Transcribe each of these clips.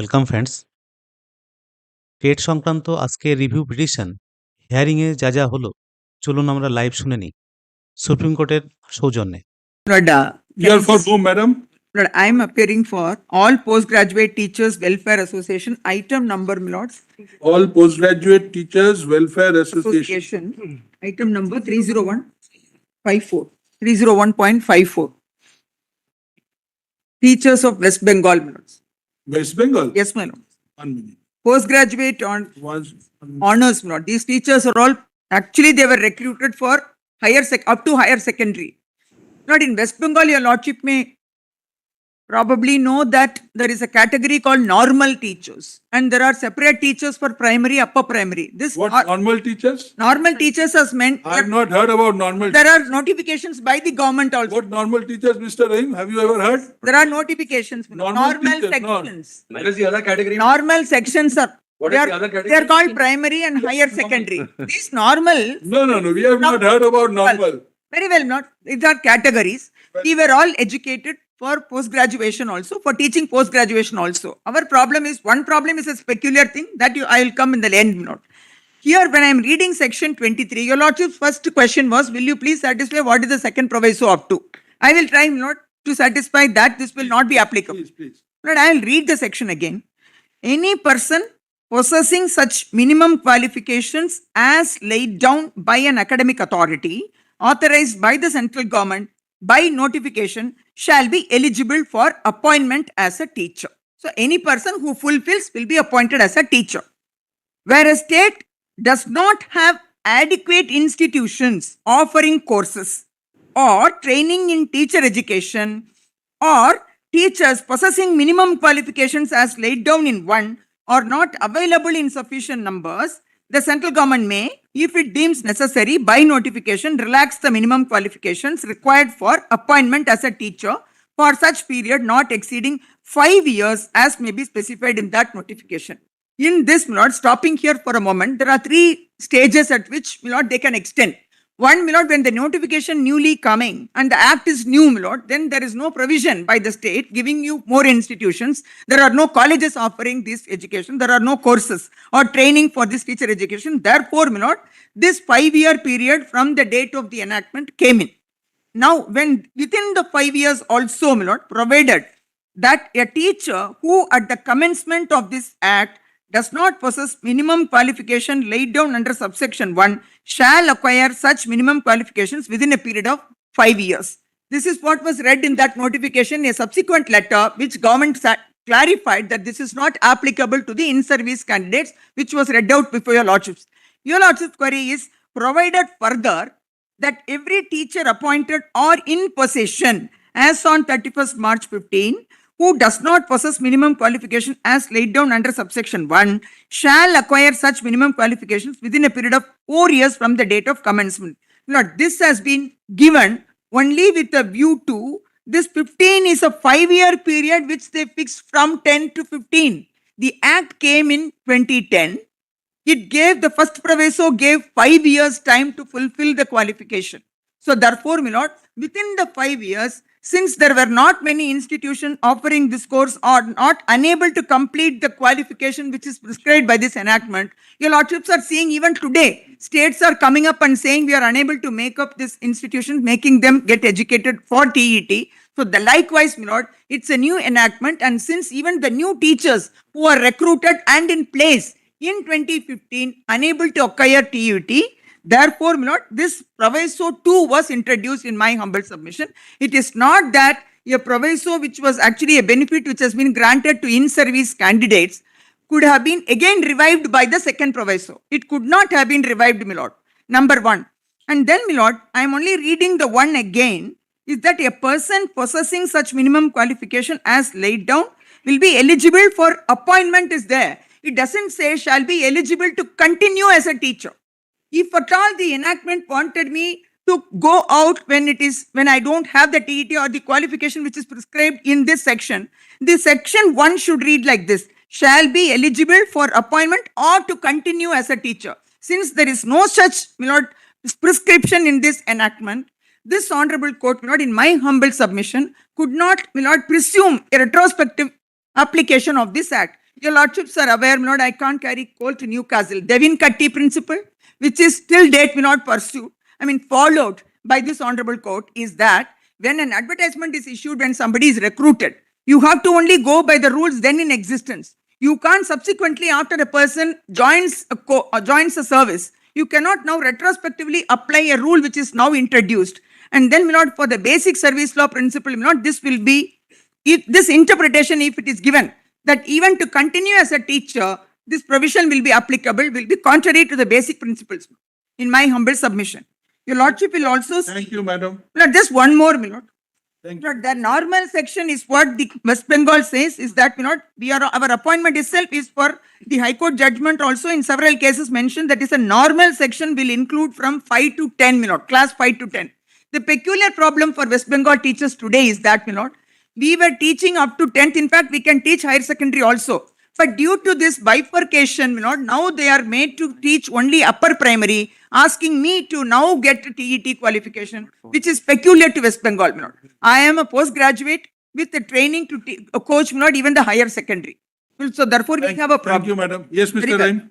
Welcome friends. TET সংক্রান্ত আজকে review petition হিয়ারিংয়ে যা হলো, চলুন আমরা লাইভ শুনে নিই সুপ্রিম কোর্টের সৌজন্যে। Lord, You are for whom, madam? Lord, I am appearing for all postgraduate teachers welfare association item number, my lords. All postgraduate teachers welfare association. Association item number 30154. 301.54. Teachers of West Bengal, my lords. West Bengal? Yes, my lord. 1 minute. Postgraduate on One. honors, my lord. These teachers are all actually they were recruited for up to higher secondary. Not in West Bengal, your lordship may probably know that there is a category called normal teachers, and there are separate teachers for primary, upper primary. This What are- normal teachers? normal teachers has meant I have not heard about normal. there are notifications by the government also. What normal teachers, Mr. Rahim? Have you ever heard? There are notifications. Normal teachers, sections. What is the other category? Normal sections are. What They is are, the other category? they are called primary and higher secondary. These normal, No. We have not heard about normal. very well not. These are categories. We were all educated for post-graduation also, for teaching post-graduation also. Our problem is, one problem is a peculiar thing that I will come in the end note. Here, when I am reading section 23, your lordship's first question was, will you please satisfy what is the second proviso up to? I will try not to satisfy that. This will not be applicable. Please. Lord, I will read the section again. Any person possessing such minimum qualifications as laid down by an academic authority authorized by the central government by notification shall be eligible for appointment as a teacher. So any person who fulfills will be appointed as a teacher. Where a state does not have adequate institutions offering courses or training in teacher education, or teachers possessing minimum qualifications as laid down in one are not available in sufficient numbers, the central government may, if it deems necessary, by notification, relax the minimum qualifications required for appointment as a teacher for such period not exceeding 5 years as may be specified in that notification. In this, my lord, stopping here for a moment, there are 3 stages at which, my lord, they can extend. One, my lord, when the notification newly coming and the act is new, my lord, then there is no provision by the state giving you more institutions. There are no colleges offering this education. There are no courses or training for this teacher education. Therefore, my lord, this 5-year period from the date of the enactment came in. Now, when within the 5 years also, my lord, provided that a teacher who at the commencement of this act does not possess minimum qualification laid down under subsection 1 shall acquire such minimum qualifications within a period of 5 years. This is what was read in that notification, a subsequent letter which government clarified that this is not applicable to the in-service candidates, which was read out before your lordships. Your lordship's query is provided further that every teacher appointed or in possession as on 31st March 15 who does not possess minimum qualification as laid down under subsection 1 shall acquire such minimum qualifications within a period of 4 years from the date of commencement. Lord, this has been given only with a view to this 15 is a 5-year period which they fixed from 10 to 15. The act came in 2010. It gave, the first proviso gave 5 years time to fulfill the qualification. So therefore, my lord, within the 5 years, since there were not many institutions offering this course or not unable to complete the qualification which is prescribed by this enactment, your lordships are seeing even today, states are coming up and saying we are unable to make up this institution, making them get educated for TET. So the likewise, my lord, it's a new enactment, and since even the new teachers who are recruited and in place in 2015 unable to acquire TUT, therefore, my lord, this proviso 2 was introduced in my humble submission. It is not that a proviso which was actually a benefit which has been granted to in-service candidates could have been again revived by the second proviso. It could not have been revived, my lord. Number 1. And then, my lord, I am only reading the one again, is that a person possessing such minimum qualification as laid down will be eligible for appointment is there. It doesn't say shall be eligible to continue as a teacher. If at all the enactment wanted me to go out when I don't have the TET or the qualification which is prescribed in this section, the section 1 should read like this: shall be eligible for appointment or to continue as a teacher. Since there is no such, my lord, prescription in this enactment, this honorable court, my lord, in my humble submission, could not, my lord, presume a retrospective application of this act. Your lordships are aware, my lord, I can't carry coal to Newcastle. Devin Cutty principle, which is till date may not pursued, followed by this honorable court, is that when an advertisement is issued, when somebody is recruited, you have to only go by the rules then in existence. You can't subsequently, after a person joins joins a service, you cannot now retrospectively apply a rule which is now introduced. And then, my lord, for the basic service law principle, my lord, this will be, if this interpretation, if it is given, that even to continue as a teacher, this provision will be applicable, will be contrary to the basic principles, in my humble submission. Your lordship will also, Thank you, madam. Lord, just one more, my lord. Thank you. Lord, the normal section is what the West Bengal says, is that, my lord, our appointment itself is for the High Court judgment also in several cases mentioned, that is a normal section will include from 5 to 10, my lord, class 5 to 10. The peculiar problem for West Bengal teachers today is that, my lord, we were teaching up to 10th. In fact, we can teach higher secondary also. But due to this bifurcation, my lord, now they are made to teach only upper primary, asking me to now get a TET qualification, which is peculiar to West Bengal, my lord. I am a postgraduate with the training to coach, my lord, even the higher secondary. So therefore, we have a Thank problem. you, madam. Yes, Very Mr. well. Rahim.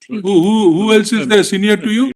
Who else is there senior to you?